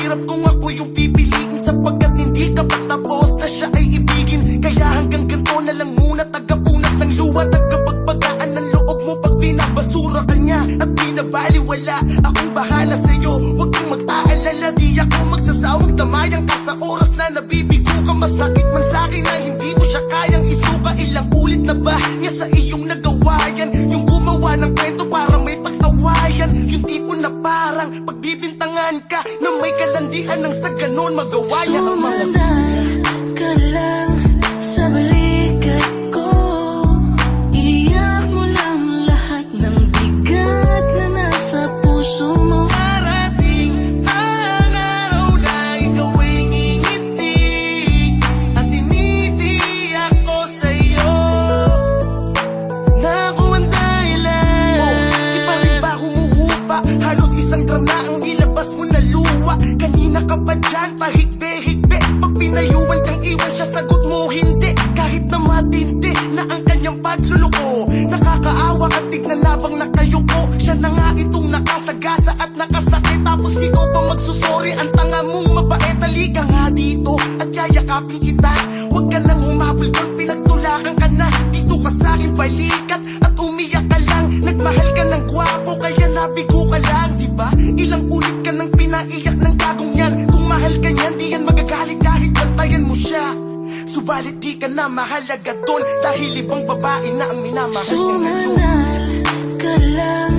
hirap kung ako yung pipiliin, sapagkat hindi ka pa tapos na siya ay ibigin. Kaya hanggang ganito na lang muna, tagapunas ng luha, tagapagpagaan ng loob mo pag binabasura ka niya at binabaliwala. Akong bahala sa'yo, huwag kang mag-aalala, di ako magsasawang tamayang ka sa oras na nabibigo ka. Masakit man sa'kin na hindi mo siya kayang isuka. Ilang ulit na ba niya sa iyong nagawa yan? Yung gumawa ng kwento para may pagtawayan, yung tipo na parang pagbibintangan ka na may kalandian ng sa ganon magawa yan ang mga Sumandal ka lang sa balikat ko, iyak mo lang lahat ng bigat na nasa puso mo. Parating ang araw na ikaw ay ngingiti at tiniti ako sa'yo. Naku ang dahilan, di pa rin ba humuhupa? Halos isang drum na ang nilabas mo na luwa. Kanina ka pa dyan, pahigbe-higbe, pag pinayuan kang iwan siya, sagot mo hindi. Kahit na matindi na ang kanyang pagluluko, nakakaawa ang tignan labang nakayuko. Siya na nga itong nakasagasa at nakasakit, tapos ikaw pa magsusori. Ang tanga mong mabait, halika nga dito at yayakapin kita. Huwag ka nang humabol doon, pinagtulakan ka na. Dito ka sa'kin balikat at umiyak ka lang. Nagmahal ka ng gwapo kaya nabigo ka lang, diba? Ilang ulit ka nang pinaiyak ng gagong yan. Kung mahal ka niyan, di yan magagalit kahit bantayan mo siya. Subalit di ka na mahalaga doon, dahil ibang babae na ang minamahal niya ngayon. Sumandal ka lang